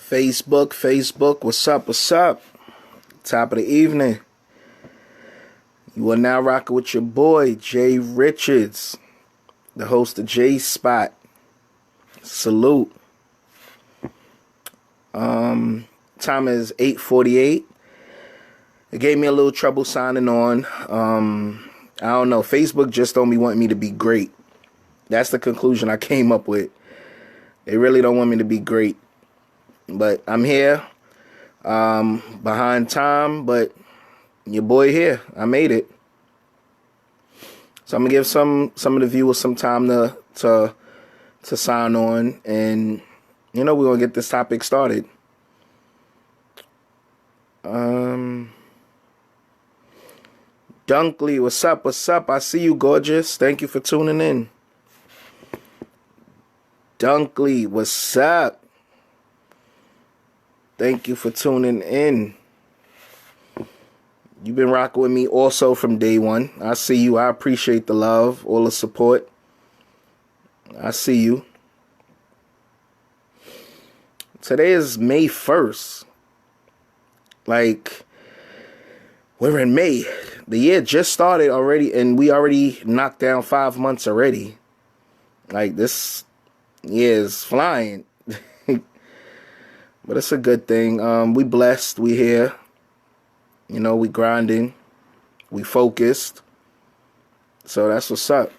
Facebook, what's up? Top of the evening. You are now rocking with your boy, Jay Richards, the host of J Spot. Salute. Time is 8:48. It gave me a little trouble signing on. I don't know. Facebook just don't be wanting me to be great. That's the conclusion I came up with. They really don't want me to be great. But I'm here, behind time, but your boy here. I made it. So I'm gonna give some of the viewers some time to sign on, and we're gonna get this topic started. Dunkley, what's up? I see you, gorgeous. Thank you for tuning in. Dunkley, what's up? Thank you for tuning in. You've been rocking with me also from day one. I see you. I appreciate the love, all the support. I see you. Today is May 1st. Like, we're in May. The year just started already, and we already knocked down 5 months already. Like, this year is flying. But it's a good thing. We blessed. We here. We grinding. We focused. So that's what's up.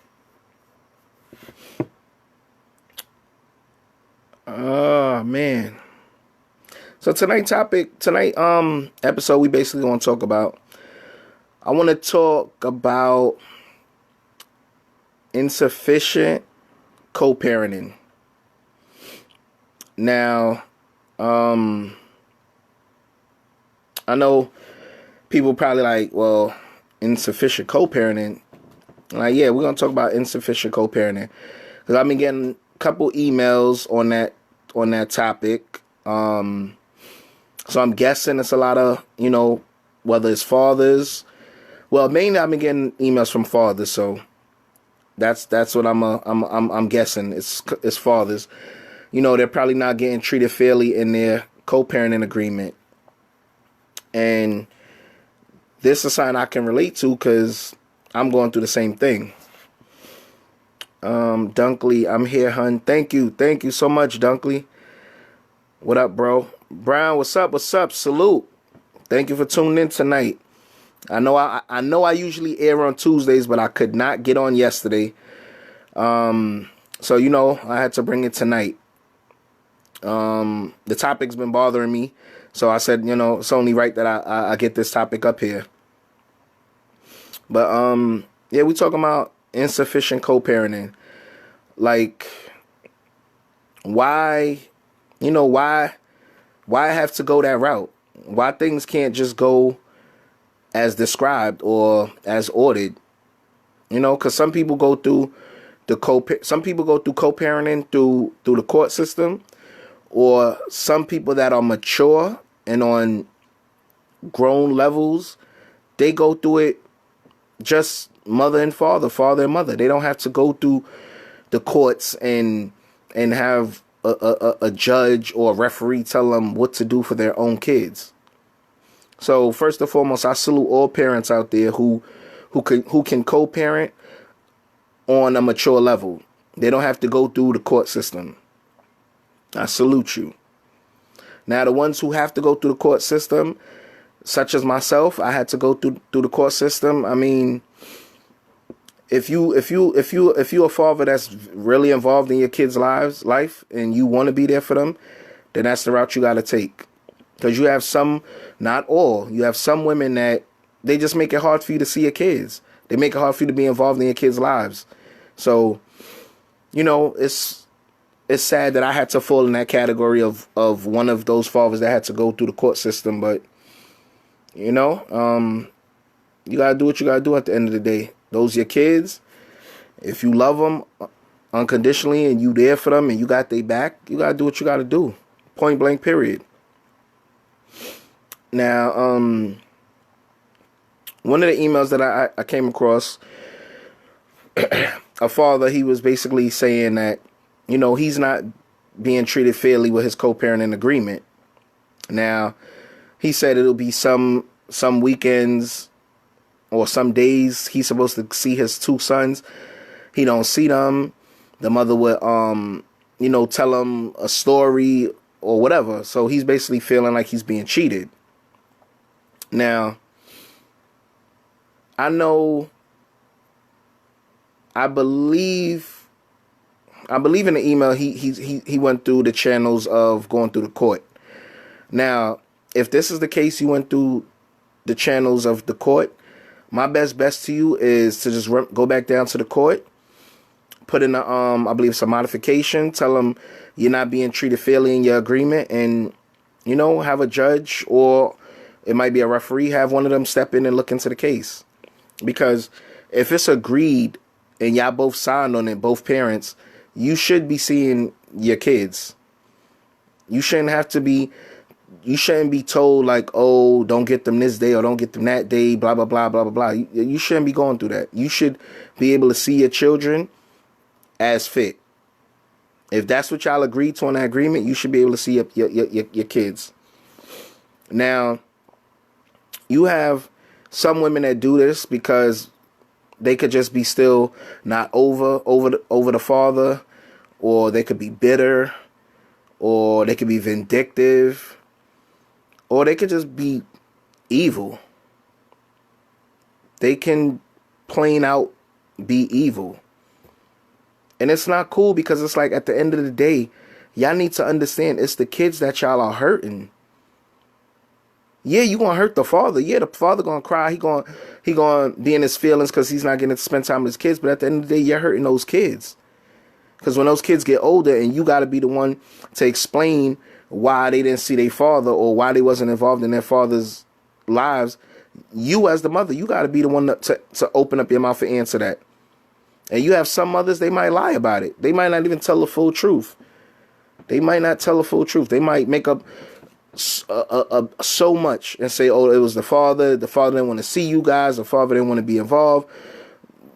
Oh, man. So tonight episode, we basically want to talk about, I want to talk about insufficient co-parenting. Now, I know people probably like, well, insufficient co-parenting. Like, yeah, we're going to talk about insufficient co-parenting. Because I've been getting a couple emails on that topic. So I'm guessing it's a lot of, whether it's fathers. Well, mainly I've been getting emails from fathers, so that's what I'm guessing. It's fathers. They're probably not getting treated fairly in their co-parenting agreement. And this is something I can relate to because I'm going through the same thing. Dunkley, I'm here, hun. Thank you so much, Dunkley. What up, bro? Brown, what's up? Salute. Thank you for tuning in tonight. I know I usually air on Tuesdays, but I could not get on yesterday. So I had to bring it tonight. The topic's been bothering me, so I said, it's only right that I get this topic up here. But yeah, we talking about insufficient co-parenting. Like, why I have to go that route? Why things can't just go as described or as ordered? Because some people go through co-parenting through the court system, or some people that are mature and on grown levels, they go through it just mother and father and mother. They don't have to go through the courts and have a judge or a referee tell them what to do for their own kids. So first and foremost, I salute all parents out there who can co-parent on a mature level. They don't have to go through the court system. I salute you. Now, the ones who have to go through the court system, such as myself, I had to go through the court system. I mean, if you a father that's really involved in your kids' life and you want to be there for them, then that's the route you got to take. Because you have some, not all, you have some women that they just make it hard for you to see your kids. They make it hard for you to be involved in your kids' lives. So, it's sad that I had to fall in that category of one of those fathers that had to go through the court system. But, you got to do what you got to do at the end of the day. Those are your kids. If you love them unconditionally and you there for them and you got their back, you got to do what you got to do. Point blank, period. Now, one of the emails that I came across, a father, he was basically saying that, he's not being treated fairly with his co-parenting agreement. Now, he said it'll be some weekends or some days he's supposed to see his two sons. He don't see them. The mother would tell him a story or whatever. So he's basically feeling like he's being cheated. Now, I believe in the email he went through the channels of going through the court. Now, if this is the case, he went through the channels of the court, my best to you is to just go back down to the court, put in I believe it's a modification, tell them you're not being treated fairly in your agreement, and have a judge, or it might be a referee, have one of them step in and look into the case. Because if it's agreed and y'all both signed on it, both parents, you should be seeing your kids. You shouldn't be told like, oh, don't get them this day or don't get them that day, blah, blah, blah, blah, blah, blah. You shouldn't be going through that. You should be able to see your children as fit. If that's what y'all agreed to in that agreement, you should be able to see your kids. Now, you have some women that do this because they could just be still not over the father, or they could be bitter, or they could be vindictive, or they could just be evil. They can plain out be evil. And it's not cool, because it's like, at the end of the day, y'all need to understand it's the kids that y'all are hurting. Yeah, you gonna hurt the father. Yeah, the father gonna cry. He gonna be in his feelings because he's not getting to spend time with his kids. But at the end of the day, you're hurting those kids. Because when those kids get older, and you got to be the one to explain why they didn't see their father, or why they wasn't involved in their father's lives, you as the mother, you got to be the one to open up your mouth and answer that. And you have some mothers, they might lie about it. They might not even tell the full truth. They might not tell the full truth. They might make up so much and say, oh, it was the father didn't want to see you guys, the father didn't want to be involved.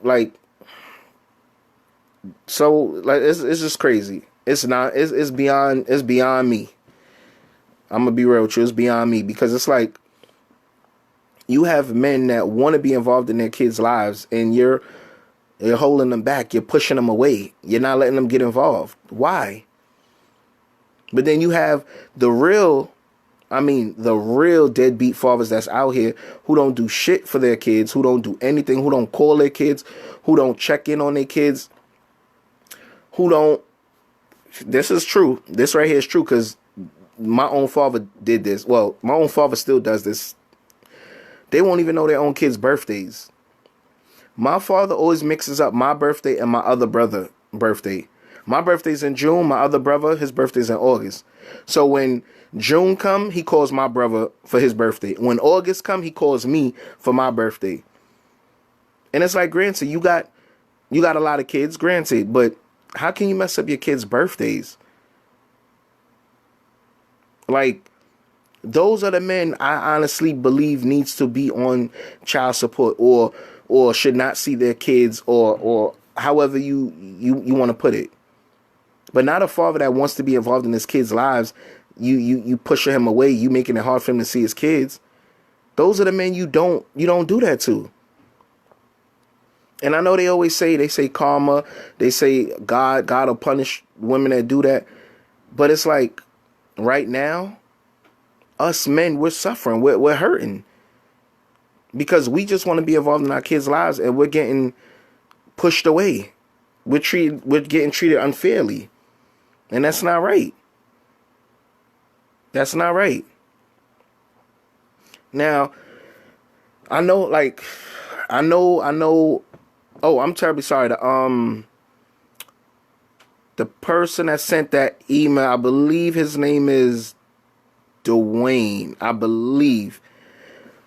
Like, so, like, it's just crazy. It's beyond me. I'm gonna be real with you. It's beyond me, because it's like, you have men that want to be involved in their kids' lives, and you're holding them back. You're pushing them away. You're not letting them get involved. Why? But then you have the real deadbeat fathers that's out here who don't do shit for their kids, who don't do anything, who don't call their kids, who don't check in on their kids, this is true. This right here is true, because my own father did this. Well, my own father still does this. They won't even know their own kids' birthdays. My father always mixes up my birthday and my other brother's birthday. My birthday's in June. My other brother, his birthday's in August. So when June come, he calls my brother for his birthday. When August come, he calls me for my birthday. And it's like, granted, you got a lot of kids, granted, but how can you mess up your kids' birthdays? Like, those are the men I honestly believe needs to be on child support, or should not see their kids, or however you want to put it. But not a father that wants to be involved in his kids' lives. You pushing him away. You making it hard for him to see his kids. Those are the men you don't do that to. And I know they say karma. They say God will punish women that do that. But it's like, right now, us men, we're suffering. We're hurting. Because we just want to be involved in our kids' lives, and we're getting pushed away. We're getting treated unfairly. And that's not right. That's not right. Now, I know, oh, I'm terribly sorry. The person that sent that email, I believe his name is Dwayne, I believe.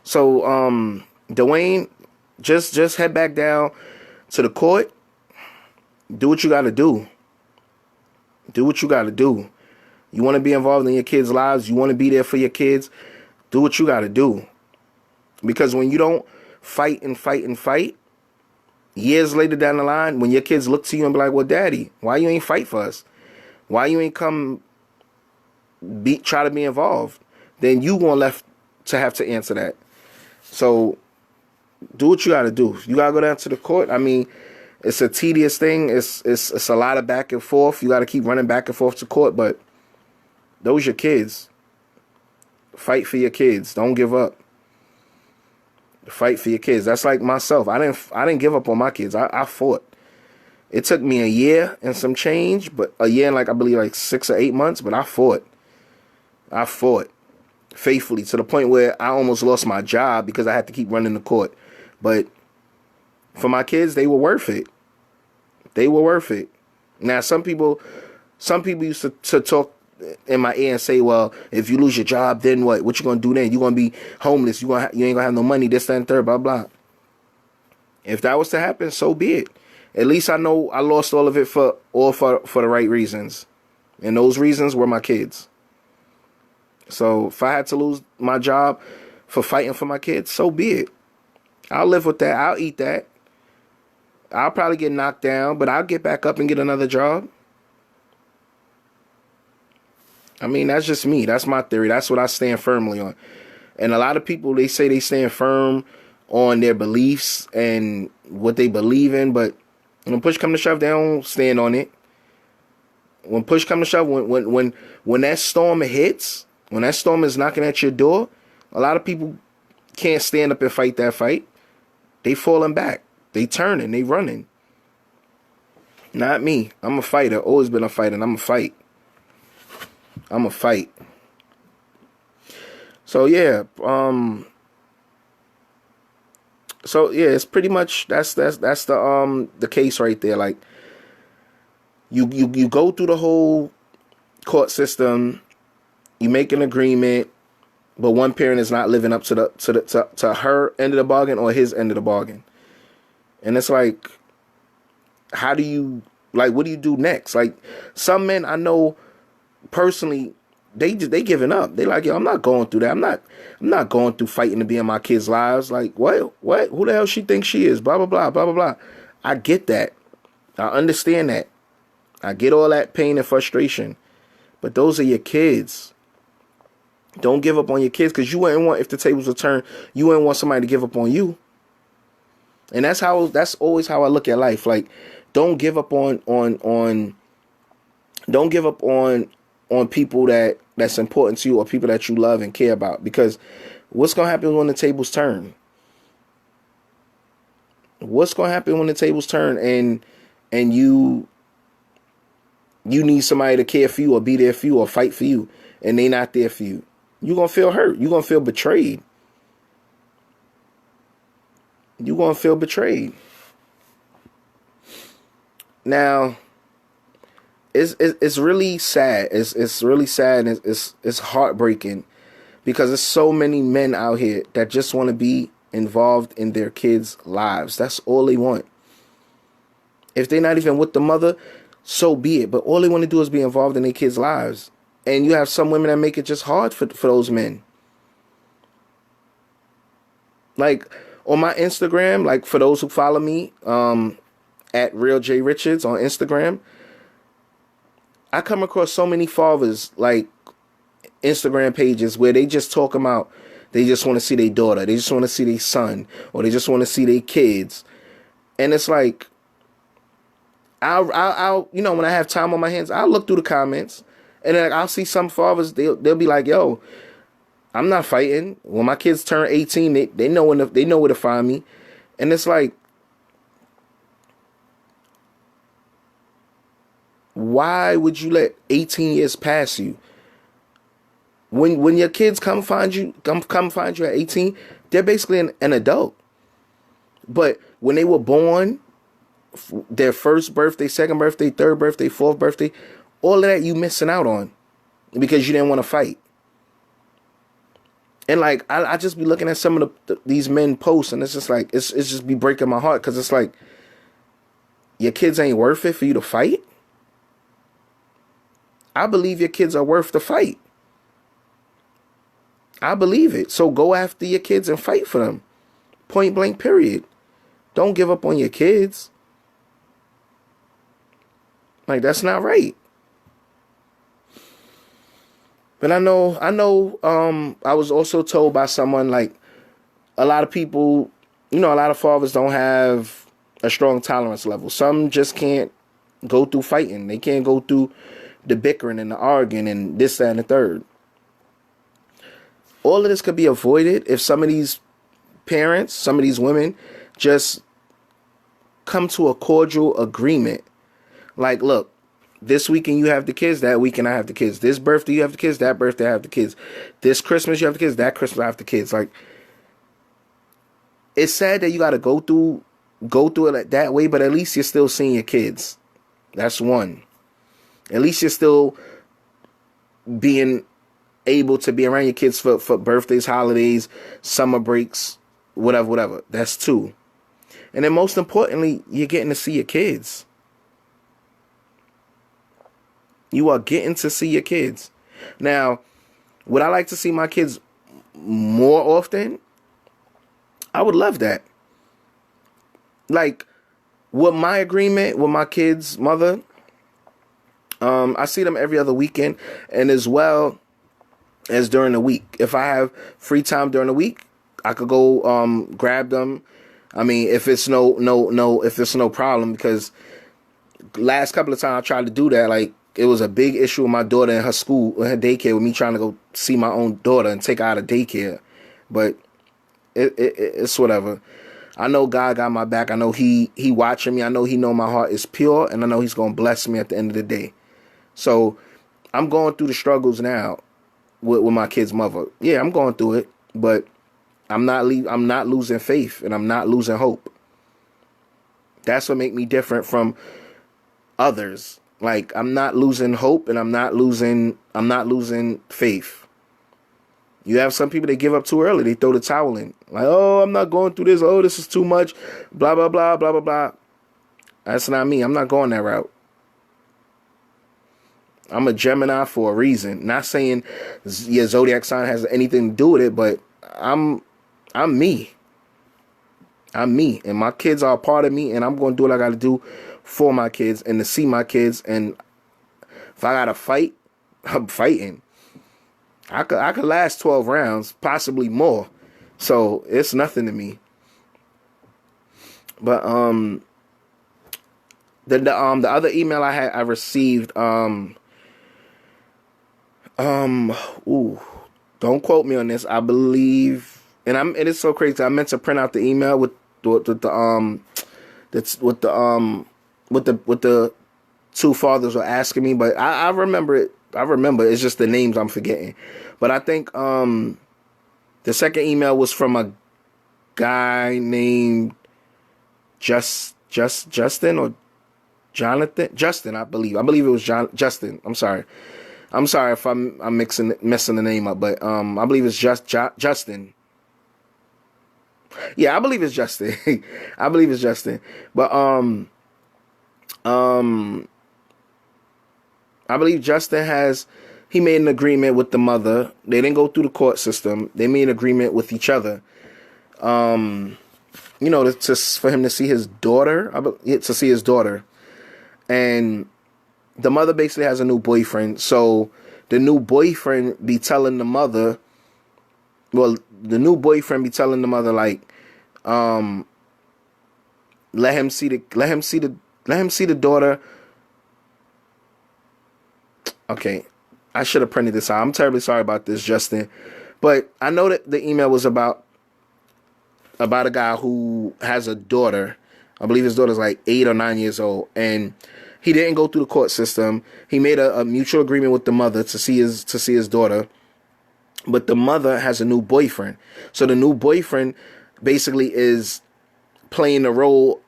So, Dwayne, just head back down to the court. Do what you got to do. Do what you got to do. You want to be involved in your kids' lives. You want to be there for your kids. Do what you got to do. Because when you don't fight, years later down the line, when your kids look to you and be like, well, Daddy, why you ain't fight for us? Why you ain't come try to be involved? then you gonna left to have to answer that. So do what you gotta do. You gotta go down to the court. I mean, it's a tedious thing. It's a lot of back and forth. You gotta keep running back and forth to court, but those are your kids. Fight for your kids. Don't give up. Fight for your kids. That's like myself. I didn't give up on my kids. I fought. It took me a year and some change, but a year and like I believe like 6 or 8 months, but I fought. I fought faithfully to the point where I almost lost my job because I had to keep running the court. But for my kids, they were worth it. They were worth it. Now some people used to talk in my ear and say, well, if you lose your job, then what? What you gonna do then? You gonna be homeless. You ain't gonna have no money, this, that, and third, blah, blah. If that was to happen, so be it. At least I know I lost all of it for the right reasons. And those reasons were my kids. So if I had to lose my job for fighting for my kids, so be it. I'll live with that. I'll eat that. I'll probably get knocked down, but I'll get back up and get another job. I mean, that's just me. That's my theory. That's what I stand firmly on. And a lot of people, they say they stand firm on their beliefs and what they believe in, but when push come to shove, they don't stand on it. When push come to shove, when that storm hits, when that storm is knocking at your door, a lot of people can't stand up and fight that fight. They falling back. They turning. They running. Not me. I'm a fighter. Always been a fighter. And I'm a fight. I'm a fight. So yeah. So yeah, it's pretty much that's the case right there. Like you go through the whole court system, you make an agreement, but one parent is not living up to her end of the bargain or his end of the bargain. And it's like, how do you, like, what do you do next? Like, some men I know personally, they giving up. They like, yo, I'm not going through that. I'm not going through fighting to be in my kids' lives. Like, what? Who the hell she thinks she is? Blah, blah, blah, blah, blah, blah. I get that. I understand that. I get all that pain and frustration. But those are your kids. Don't give up on your kids, because you wouldn't want, if the tables were turned, you wouldn't want somebody to give up on you. And that's always how I look at life. Like, don't give up on people that's important to you, or people that you love and care about, because what's going to happen when the tables turn? What's going to happen when the tables turn and you need somebody to care for you or be there for you or fight for you, and they not there for you? You're going to feel hurt. You're going to feel betrayed. You're going to feel betrayed. Now, it's really sad. It's really sad. And it's heartbreaking, because there's so many men out here that just want to be involved in their kids' lives. That's all they want. If they're not even with the mother, so be it. But all they want to do is be involved in their kids' lives. And you have some women that make it just hard for those men. Like, on my Instagram, like, for those who follow me, at Real J Richards on Instagram, I come across so many fathers, like, Instagram pages where they just talk about, they just want to see their daughter, they just want to see their son, or they just want to see their kids. And it's like, I'll you know, when I have time on my hands, I'll look through the comments, and then I'll see some fathers, they'll be like, yo, I'm not fighting. When my kids turn 18, they know where to find me. And it's like, why would you let 18 years pass you? When your kids come find you at 18, they're basically an adult. But when they were born, their first birthday, second birthday, third birthday, fourth birthday, all of that you missing out on because you didn't want to fight. And like, I just be looking at some of these men posts, and it's just like, it's just be breaking my heart, because it's like, your kids ain't worth it for you to fight? I believe your kids are worth the fight. I believe it. So go after your kids and fight for them. Point blank, period. Don't give up on your kids. Like, that's not right. But I was also told by someone, like, a lot of people, a lot of fathers don't have a strong tolerance level. Some just can't go through fighting. They can't go through the bickering and the arguing and this, that, and the third. All of this could be avoided if some of these parents, some of these women, just come to a cordial agreement. Like, look, this weekend you have the kids, that weekend I have the kids. This birthday you have the kids, that birthday I have the kids. This Christmas you have the kids, that Christmas I have the kids. Like, it's sad that you got to go through it that way, but at least you're still seeing your kids. That's one. At least you're still being able to be around your kids for birthdays, holidays, summer breaks, whatever. That's two. And then most importantly, you're getting to see your kids. You are getting to see your kids. Now, would I like to see my kids more often? I would love that. Like, with my agreement with my kids' mother, I see them every other weekend, and as well as during the week. If I have free time during the week, I could go grab them. I mean, if it's if it's no problem, because last couple of times I tried to do that, like, it was a big issue with my daughter in her school, in her daycare, with me trying to go see my own daughter and take her out of daycare. But it's whatever. I know God got my back. I know He watching me. I know He know my heart is pure, and I know He's gonna bless me at the end of the day. So I'm going through the struggles now with my kid's mother. Yeah, I'm going through it, but I'm not losing faith, and I'm not losing hope. That's what makes me different from others. Like, I'm not losing hope, and I'm not losing faith. You have some people that give up too early. They throw the towel in. Like, oh, I'm not going through this. Oh, this is too much. Blah, blah, blah, blah, blah, blah. That's not me. I'm not going that route. I'm a Gemini for a reason. Not saying your zodiac sign has anything to do with it, but I'm me. I'm me. And my kids are a part of me, and I'm going to do what I got to do for my kids and to see my kids. And if I got to fight, I'm fighting. I could last 12 rounds, possibly more. So it's nothing to me. But the other email I received, don't quote me on this. I believe, and it's so crazy. I meant to print out the email with the two fathers were asking me, but I remember it. I remember, it's just the names I'm forgetting. But I think the second email was from a guy named Justin or Jonathan. Justin, I believe. I believe it was Justin. I'm sorry if I'm messing the name up, but I believe it's Justin. Yeah, I believe it's Justin. I believe it's Justin. But I believe Justin he made an agreement with the mother. They didn't go through the court system. They made an agreement with each other. For him to see his daughter, and the mother basically has a new boyfriend. So the new boyfriend be telling the mother, like, let him see the daughter. Okay, I should have printed this out. I'm terribly sorry about this, Justin. But I know that the email was about a guy who has a daughter. I believe his daughter's like 8 or 9 years old, and he didn't go through the court system. He made a mutual agreement with the mother to see his daughter, but the mother has a new boyfriend. So the new boyfriend basically is playing the role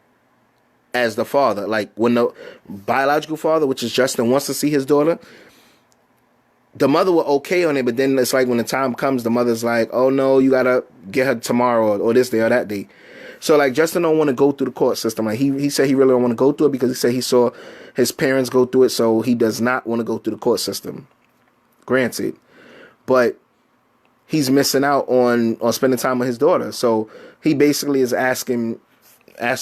as the father. Like, when the biological father, which is Justin, wants to see his daughter, the mother will okay on it, but then it's like when the time comes, the mother's like, oh no, you gotta get her tomorrow or this day or that day. So, like, Justin don't want to go through the court system. Like, he said he really don't want to go through it because he said he saw his parents go through it, so he does not want to go through the court system. Granted. But he's missing out on spending time with his daughter. So he basically is asking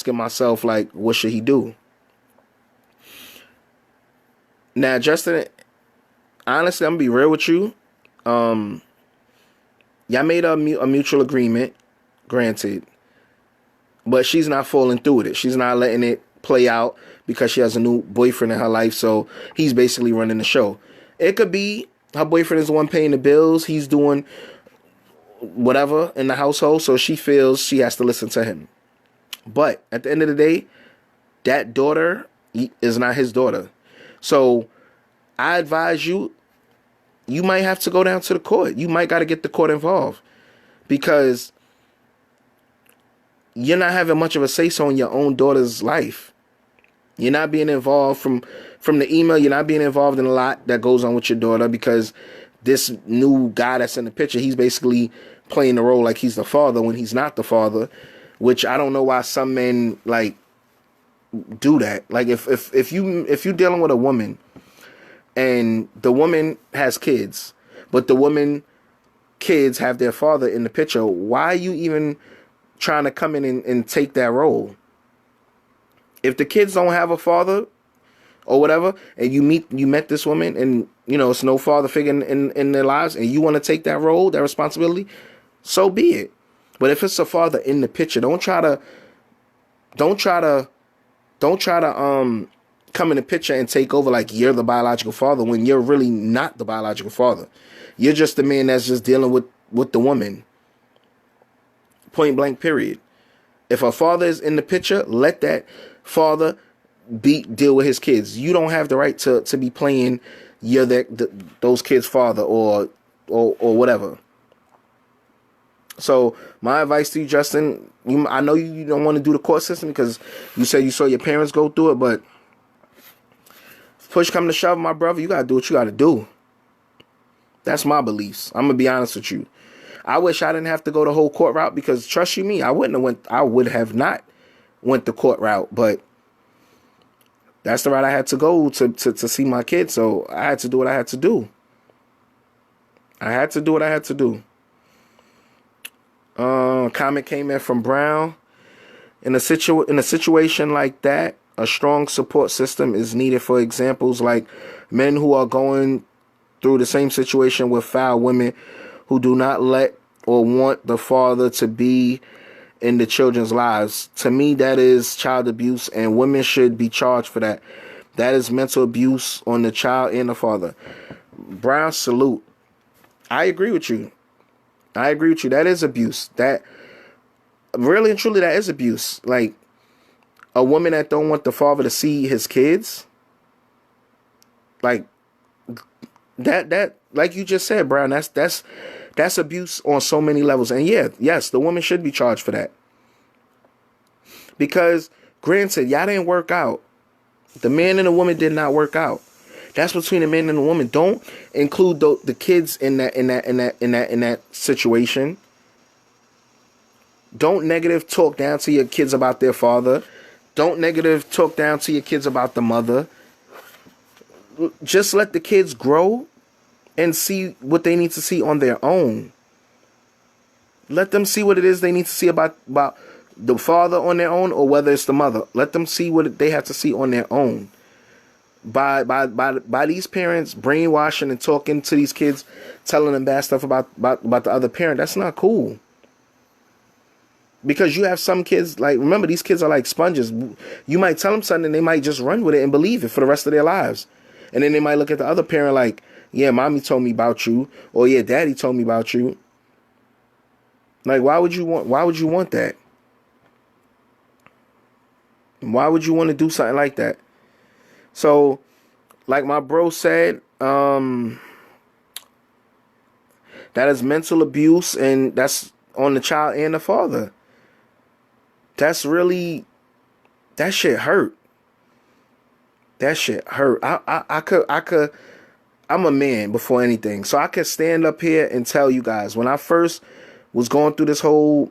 myself, like, what should he do? Now, Justin, honestly, I'm going to be real with you. Y'all made a mutual agreement, granted, but she's not following through with it. She's not letting it play out because she has a new boyfriend in her life, so he's basically running the show. It could be her boyfriend is the one paying the bills. He's doing whatever in the household, so she feels she has to listen to him. But at the end of the day, that daughter is not his daughter. So I advise you, you might have to go down to the court. You might got to get the court involved because you're not having much of a say-so in your own daughter's life. You're not being involved from the email. You're not being involved in a lot that goes on with your daughter because this new guy that's in the picture, he's basically playing the role like he's the father when he's not the father, which I don't know why some men like do that. Like if you're dealing with a woman and the woman has kids, but the woman kids have their father in the picture, why are you even trying to come in and take that role? If the kids don't have a father or whatever, and you met this woman and it's no father figure in their lives, and you want to take that role, that responsibility, so be it. But if it's a father in the picture, don't try to come in the picture and take over like you're the biological father when you're really not the biological father. You're just the man that's just dealing with the woman. Point blank, period. If a father is in the picture, let that father deal with his kids. You don't have the right to be playing you're those kids' father or whatever. So my advice to you, Justin, I know you don't want to do the court system because you said you saw your parents go through it, but if push come to shove, my brother, you got to do what you got to do. That's my beliefs. I'm going to be honest with you. I wish I didn't have to go the whole court route because trust you me, I would have not went the court route, but that's the route I had to go to see my kids. So I had to do what I had to do. Comment came in from Brown. In a situation like that, a strong support system is needed for examples like men who are going through the same situation with foul women who do not let or want the father to be in the children's lives. To me, that is child abuse, and women should be charged for that. That is mental abuse on the child and the father. Brown, salute. I agree with you. That is abuse. That really and truly, that is abuse. Like a woman that don't want the father to see his kids. Like that like you just said, Brown, that's abuse on so many levels. And yes, the woman should be charged for that. Because granted, y'all didn't work out. The man and the woman did not work out. That's between the man and the woman. Don't include the kids in that situation. Don't negative talk down to your kids about their father. Don't negative talk down to your kids about the mother. Just let the kids grow and see what they need to see on their own. Let them see what it is they need to see about the father on their own, or whether it's the mother. Let them see what they have to see on their own. By these parents brainwashing and talking to these kids, telling them bad stuff about the other parent, that's not cool. Because you have some kids, like, remember, these kids are like sponges. You might tell them something and they might just run with it and believe it for the rest of their lives. And then they might look at the other parent like, yeah, mommy told me about you, or yeah, daddy told me about you. Like, why would you want that? Why would you want to do something like that? So, like my bro said, that is mental abuse, and that's on the child and the father. That shit hurt. I'm a man before anything. So I could stand up here and tell you guys, when I first was going through this whole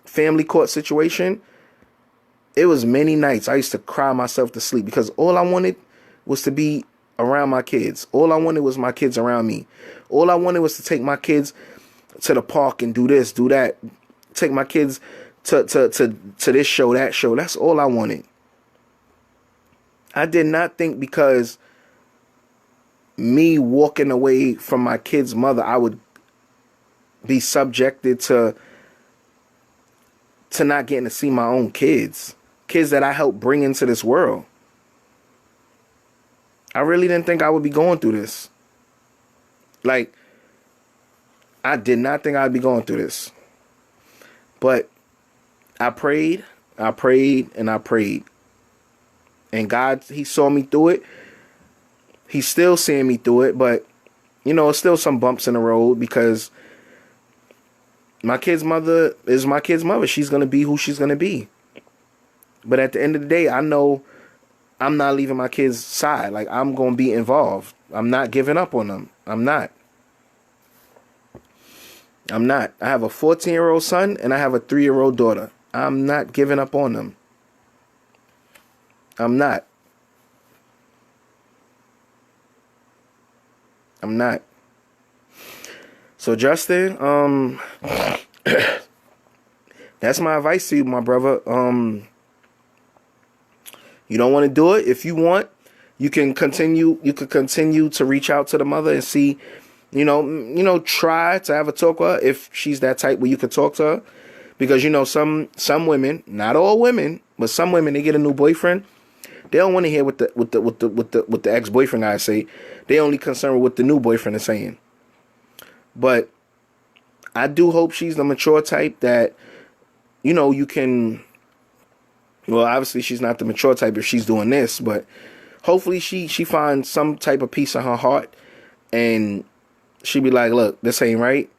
family court situation, it was many nights I used to cry myself to sleep because all I wanted was to be around my kids. All I wanted was my kids around me. All I wanted was to take my kids to the park and do this, do that. Take my kids to this show, that show. That's all I wanted. I did not think because me walking away from my kid's mother, I would be subjected to not getting to see my own kids that I helped bring into this world. I really didn't think I would be going through this. Like, I did not think I'd be going through this. But I prayed, and I prayed. And God, he saw me through it. He's still seeing me through it, but, it's still some bumps in the road because my kid's mother is my kid's mother. She's going to be who she's going to be. But at the end of the day, I know I'm not leaving my kids' side. Like, I'm going to be involved. I'm not giving up on them. I'm not. I have a 14-year-old son and I have a 3-year-old daughter. I'm not giving up on them. I'm not. So Justin, that's my advice to you, my brother. You don't want to do it. If you want, you can continue to reach out to the mother and see, try to have a talk with her if she's that type where you could talk to her. Because some women, not all women, but some women, they get a new boyfriend. They don't want to hear what the ex-boyfriend guy say. They only concerned with what the new boyfriend is saying. But I do hope she's the mature type that, you can. Well, obviously she's not the mature type if she's doing this, but hopefully she finds some type of peace in her heart, and she be like, look, this ain't right.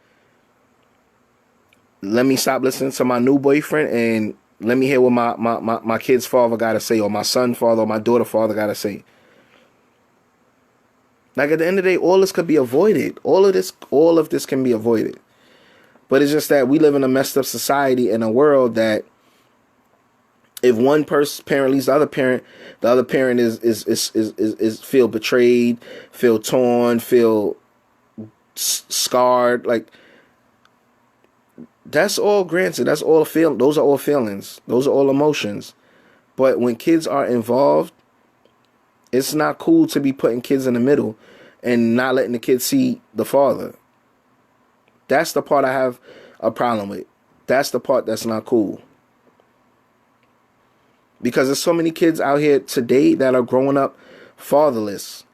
Let me stop listening to my new boyfriend and let me hear what my kid's father got to say, or my son's father, or my daughter's father got to say. Like, at the end of the day, all this could be avoided. All of this can be avoided. But it's just that we live in a messed up society, in a world that if one parent leaves the other parent is feel betrayed, feel torn, feel scarred. Like, that's all granted. That's all those are all feelings. Those are all emotions. But when kids are involved, it's not cool to be putting kids in the middle and not letting the kids see the father. That's the part I have a problem with. That's the part that's not cool. Because there's so many kids out here today that are growing up fatherless.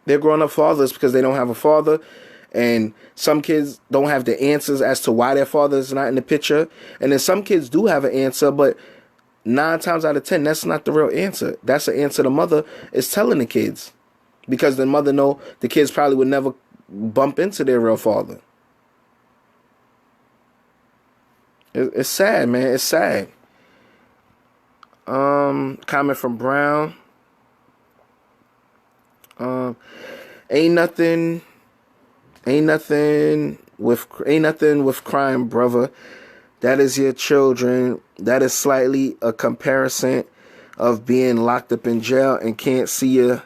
They're growing up fatherless because they don't have a father. And some kids don't have the answers as to why their father is not in the picture. And then some kids do have an answer, but 9 times out of 10, that's not the real answer. That's the answer the mother is telling the kids. Because the mother know the kids probably would never bump into their real father. It's sad, man. It's sad. Comment from Brown. Ain't nothing with crime, brother. That is your children. That is slightly a comparison of being locked up in jail and can't see your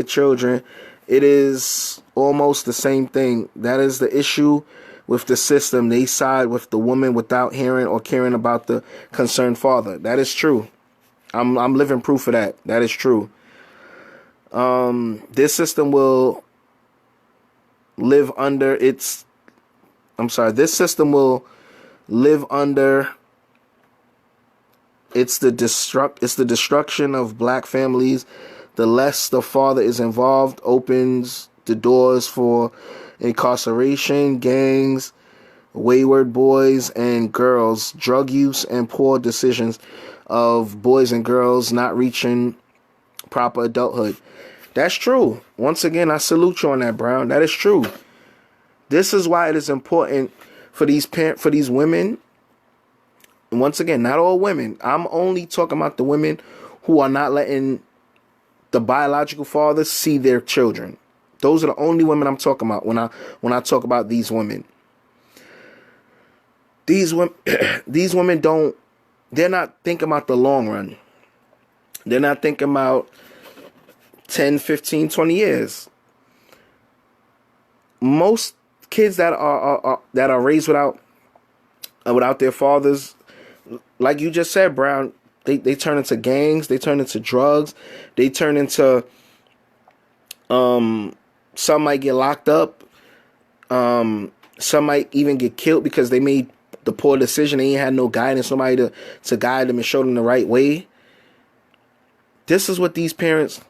children. It is almost the same thing. That is the issue with the system. They side with the woman without hearing or caring about the concerned father. That is true. I'm living proof of that. That is true. This system will live under its. This system will live under. It's the destruction of black families. The less the father is involved, opens the doors for incarceration, gangs, wayward boys and girls, drug use, and poor decisions of boys and girls not reaching proper adulthood. That's true. Once again, I salute you on that, Brown. That is true. This is why it is important for these women. And once again, not all women. I'm only talking about the women who are not letting the biological fathers see their children. Those are the only women I'm talking about when I talk about these women. These women don't. They're not thinking about the long run. They're not thinking about 10, 15, 20 years. Most kids that are raised without their fathers, like you just said, Brown, They turn into gangs. They turn into drugs. They turn into some might get locked up. Some might even get killed because they made the poor decision. They ain't had no guidance, somebody to guide them and show them the right way. This is what these parents.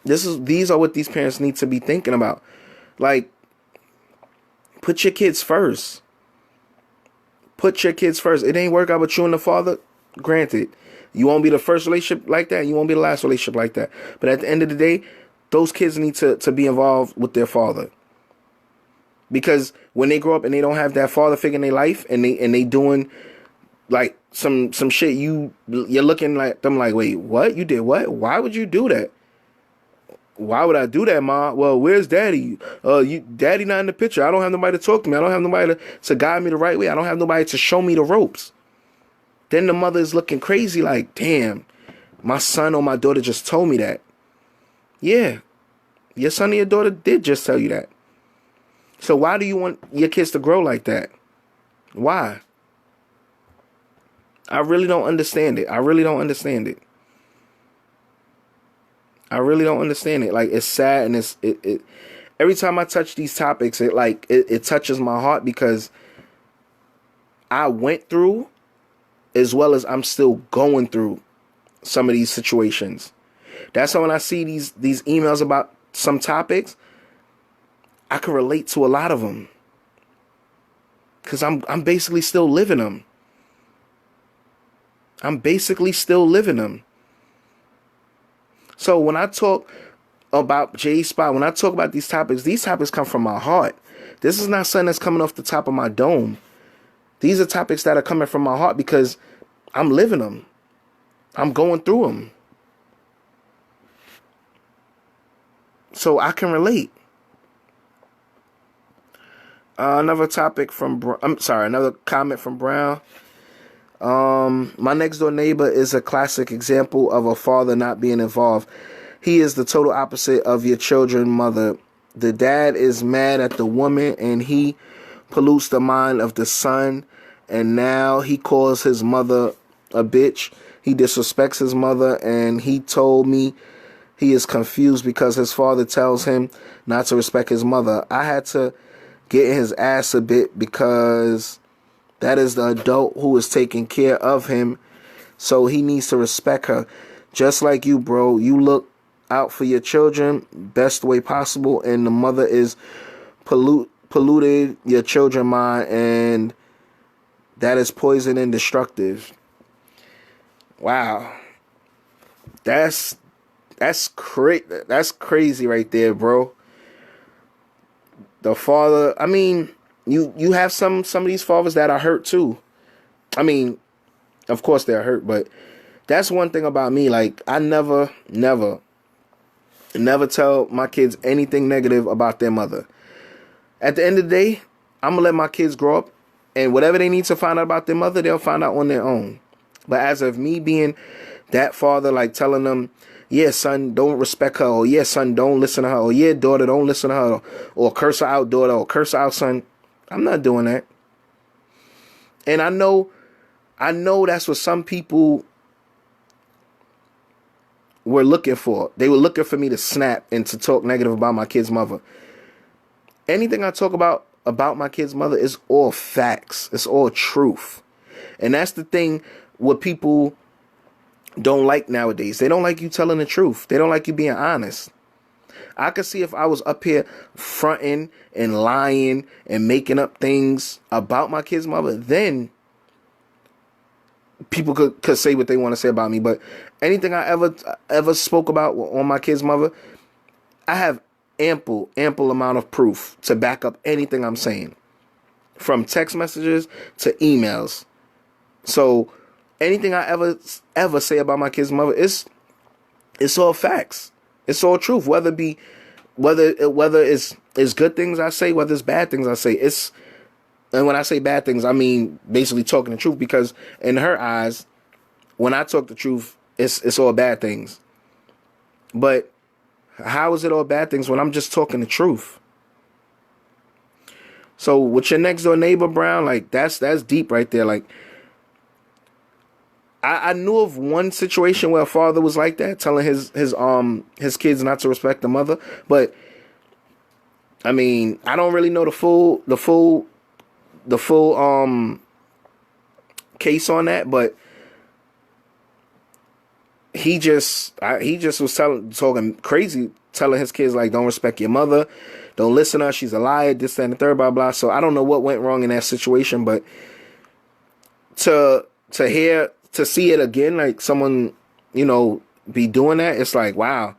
These are what these parents need to be thinking about. Like, put your kids first. Put your kids first. It ain't work out with you and the father. Granted, you won't be the first relationship like that. You won't be the last relationship like that. But at the end of the day, those kids need to be involved with their father. Because when they grow up and they don't have that father figure in their life, and they doing like some shit, you're looking like them like, wait, what? You did what? Why would you do that? Why would I do that, Ma? Well, where's Daddy? Daddy not in the picture. I don't have nobody to talk to me. I don't have nobody to guide me the right way. I don't have nobody to show me the ropes. Then the mother is looking crazy like, damn, my son or my daughter just told me that. Yeah, your son or your daughter did just tell you that. So why do you want your kids to grow like that? Why? I really don't understand it. I really don't understand it. Like, it's sad, and it every time I touch these topics, it touches my heart, because I went through, as well as I'm still going through, some of these situations. That's why when I see these emails about some topics, I can relate to a lot of them, because I'm basically still living them. So when I talk about J-Spot, when I talk about these topics come from my heart. This is not something that's coming off the top of my dome. These are topics that are coming from my heart because I'm living them. I'm going through them. So I can relate. Another comment from Brown. My next door neighbor is a classic example of a father not being involved. He is the total opposite of your children's mother. The dad is mad at the woman, and he pollutes the mind of the son, and now he calls his mother a bitch. He disrespects his mother, and he told me he is confused because his father tells him not to respect his mother. I had to get in his ass a bit, because that is the adult who is taking care of him, so he needs to respect her. Just like you, bro. You look out for your children best way possible, and the mother is polluted your children's mind, and that is poison and destructive. Wow. That's crazy right there, bro. The father, I mean, you have some of these fathers that are hurt too. I mean, of course they're hurt, but that's one thing about me. Like, I never tell my kids anything negative about their mother. At the end of the day, I'm going to let my kids grow up, and whatever they need to find out about their mother, they'll find out on their own. But as of me being that father, like telling them, yeah, son, don't respect her, or yeah, son, don't listen to her, or yeah, daughter, don't listen to her, or curse her out, daughter, or curse her out, son, I'm not doing that. And I know that's what some people were looking for. They were looking for me to snap and to talk negative about my kid's mother. Anything I talk about my kid's mother is all facts. It's all truth. And that's the thing what people don't like nowadays. They don't like you telling the truth. They don't like you being honest. I could see if I was up here fronting and lying and making up things about my kid's mother, then people could say what they want to say about me. But anything I ever spoke about on my kid's mother, I have ample amount of proof to back up anything I'm saying, from text messages to emails. So anything I ever say about my kid's mother, it's all facts. It's all truth. Whether it's good things I say, whether it's bad things I say. And when I say bad things, I mean basically talking the truth, because in her eyes, when I talk the truth, it's all bad things. But how is it all bad things when I'm just talking the truth? So with your next door neighbor, Brown, like that's deep right there. Like, I knew of one situation where a father was like that, telling his kids not to respect the mother. But I mean, I don't really know the full case on that, but he just was talking crazy, telling his kids like, don't respect your mother, don't listen to her, she's a liar, this, that, and the third, blah, blah. So I don't know what went wrong in that situation, but to see it again, like someone, be doing that, it's like, wow.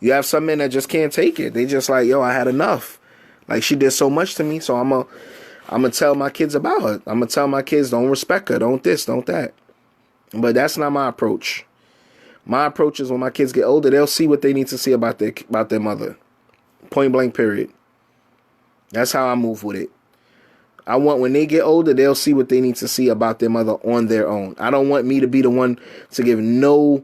You have some men that just can't take it. They just like, yo, I had enough. Like, she did so much to me, so I'm gonna tell my kids about her. I'm gonna tell my kids, don't respect her, don't this, don't that. But that's not my approach. My approach is when my kids get older, they'll see what they need to see about their mother. Point blank, period. That's how I move with it. I want when they get older, they'll see what they need to see about their mother on their own. I don't want me to be the one to give no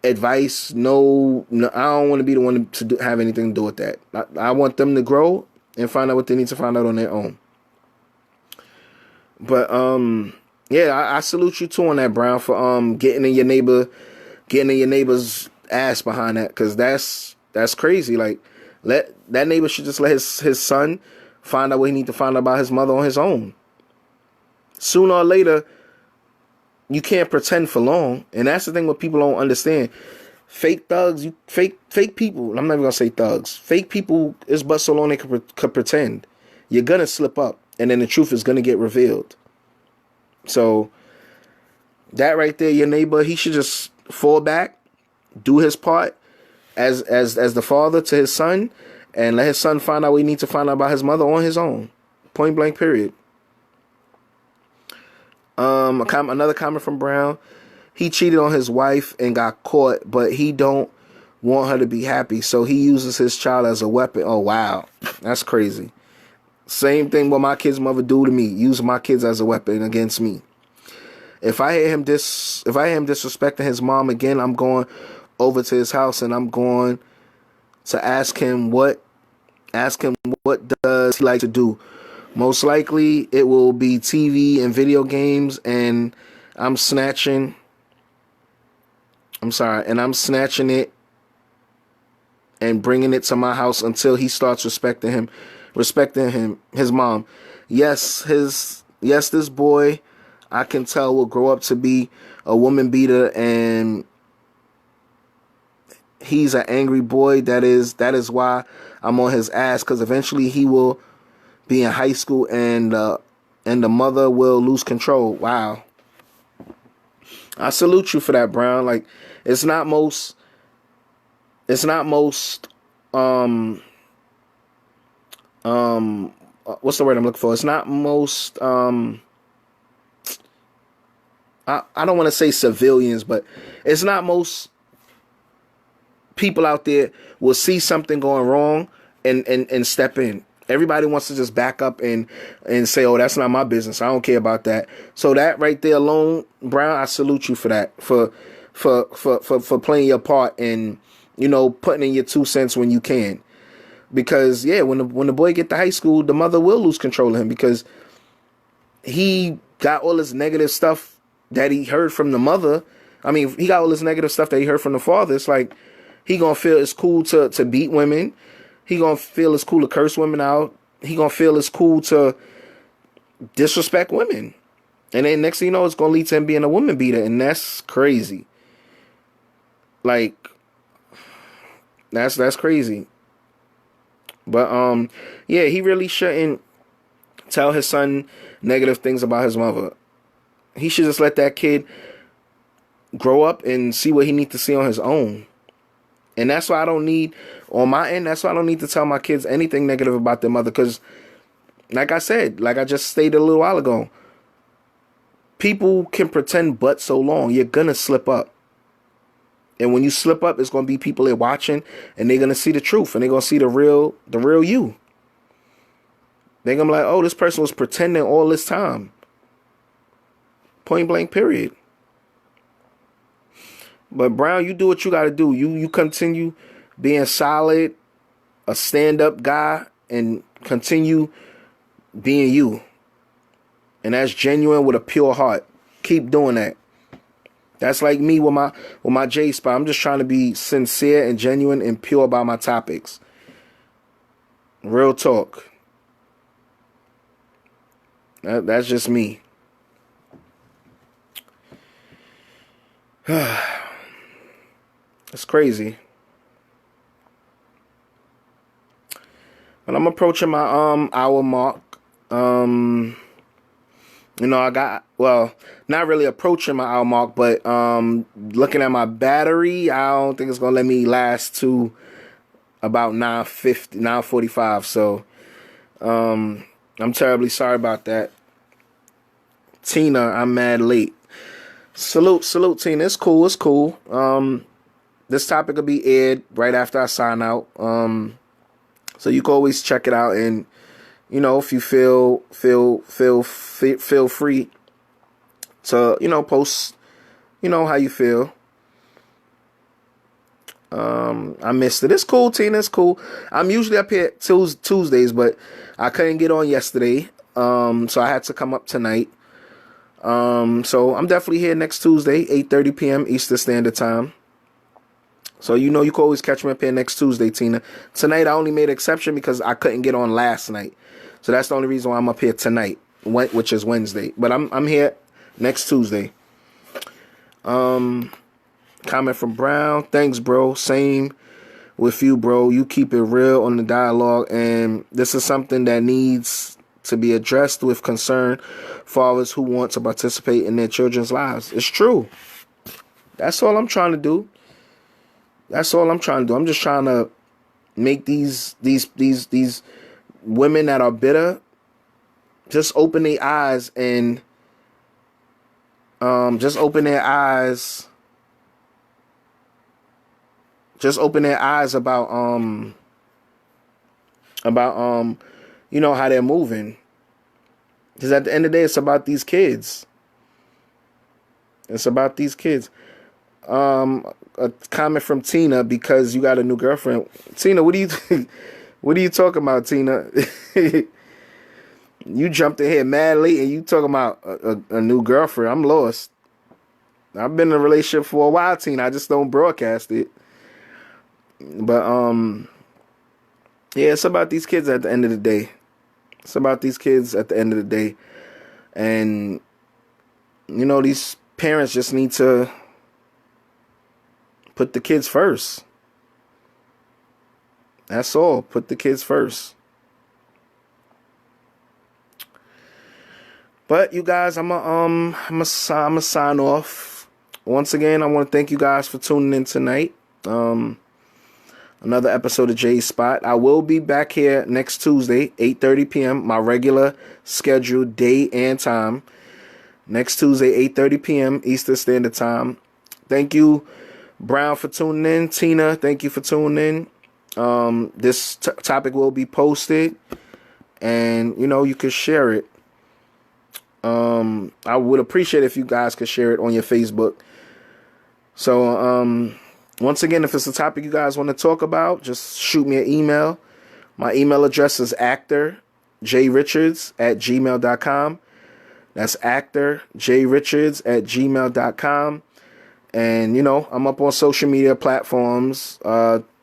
advice. No, I don't want to be the one to have anything to do with that. I want them to grow and find out what they need to find out on their own. But yeah, I salute you too on that, Brown, for getting in your neighbor's ass behind that, because that's crazy. Like, that neighbor should just let his son find out what he need to find out about his mother on his own. Sooner or later, you can't pretend for long, and that's the thing what people don't understand. Fake thugs, fake people. I'm not even gonna say thugs. Fake people is but so long they could pretend. You're gonna slip up, and then the truth is gonna get revealed. So that right there, your neighbor, he should just fall back, do his part as the father to his son, and let his son find out what he needs to find out about his mother on his own. Point blank, period. Another comment from Brown. He cheated on his wife and got caught, but he don't want her to be happy, so he uses his child as a weapon. Oh, wow. That's crazy. Same thing what my kid's mother do to me. Use my kids as a weapon against me. If I hear him disrespecting his mom again, I'm going over to his house and I'm going to ask him what does he like to do. Most likely it will be TV and video games, and I'm snatching it and bringing it to my house until he starts respecting his mom. Yes, this boy, I can tell, will grow up to be a woman beater, and he's an angry boy. That is why I'm on his ass, because eventually he will be in high school and the mother will lose control. Wow. I salute you for that, Brown. Like, it's not most what's the word I'm looking for? It's not most I don't want to say civilians, but it's not most people out there will see something going wrong and step in. Everybody wants to just back up and say, oh, that's not my business, I don't care about that. So that right there alone, Brown, I salute you for that, for playing your part and, putting in your 2 cents when you can. Because yeah, when the boy get to high school, the mother will lose control of him, because he got all this negative stuff that he heard from the mother. I mean, he got all this negative stuff that he heard from the father. It's like he gonna feel it's cool to beat women. He gonna feel it's cool to curse women out. He gonna feel it's cool to disrespect women. And then next thing you know, it's gonna lead to him being a woman beater, and that's crazy. Like, that's crazy. But yeah, he really shouldn't tell his son negative things about his mother. He should just let that kid grow up and see what he needs to see on his own. And that's why I don't need, on my end, that's why I don't need to tell my kids anything negative about their mother. Because, like I said, like I just stated a little while ago, people can pretend but so long. You're going to slip up. And when you slip up, it's going to be people there watching, and they're going to see the truth, and they're going to see the real you. They're going to be like, oh, this person was pretending all this time. Point blank, period. But Brown, you do what you got to do. You continue being solid, a stand-up guy, and continue being you. And that's genuine with a pure heart. keep doing that. That's like me with my J spot. I'm just trying to be sincere and genuine and pure about my topics. Real talk. That's just me. It's crazy. But I'm approaching my hour mark. I got, not really approaching my hour mark, but looking at my battery, I don't think it's gonna let me last to about 9:45. So I'm terribly sorry about that. Tina, I'm mad late. Salute, Tina. It's cool. This topic will be aired right after I sign out. So you can always check it out, and if you feel free to post how you feel. I missed it. It's cool, Tina. It's cool. I'm usually up here Tuesdays, but I couldn't get on yesterday, so I had to come up tonight. So I'm definitely here next Tuesday, 8:30 p.m. Eastern Standard Time. So you can always catch me up here next Tuesday, Tina. Tonight I only made an exception because I couldn't get on last night. So that's the only reason why I'm up here tonight, which is Wednesday. But I'm here next Tuesday. Comment from Brown. Thanks, bro. Same with you, bro. You keep it real on the dialogue, and this is something that needs to be addressed with concern for fathers who want to participate in their children's lives. It's true. That's all I'm trying to do. I'm just trying to make these women that are bitter just open their eyes and just open their eyes about how they're moving. Because at the end of the day, it's about these kids. A comment from Tina, because you got a new girlfriend. Tina, what are you talking about, Tina? You jumped in here mad late and you talking about a new girlfriend. I'm lost. I've been in a relationship for a while, Tina. I just don't broadcast it. But it's about these kids at the end of the day. And these parents just need to put the kids first. That's all. Put the kids first. But you guys, I'm a sign off. Once again, I want to thank you guys for tuning in tonight. Another episode of Jay's Spot. I will be back here next Tuesday, 8:30 p.m. My regular scheduled day and time. Next Tuesday, 8:30 p.m. Eastern Standard Time. Thank you, Brown, for tuning in. Tina, thank you for tuning in. This topic will be posted, and you can share it. I would appreciate if you guys could share it on your Facebook. So once again, if it's a topic you guys want to talk about, just shoot me an email. My email address is actorjrichards@gmail.com. That's actorjrichards@gmail.com. And, I'm up on social media platforms,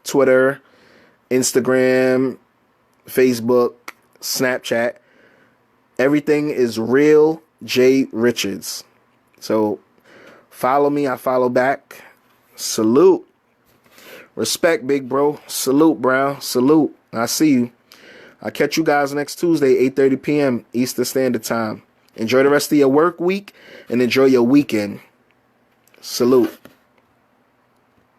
Twitter, Instagram, Facebook, Snapchat. Everything is Real J Richards. So follow me, I follow back. Salute. Respect, big bro. Salute, Brown. Salute. I see you. I'll catch you guys next Tuesday, 8:30 p.m. Eastern Standard Time. Enjoy the rest of your work week and enjoy your weekend. Salute.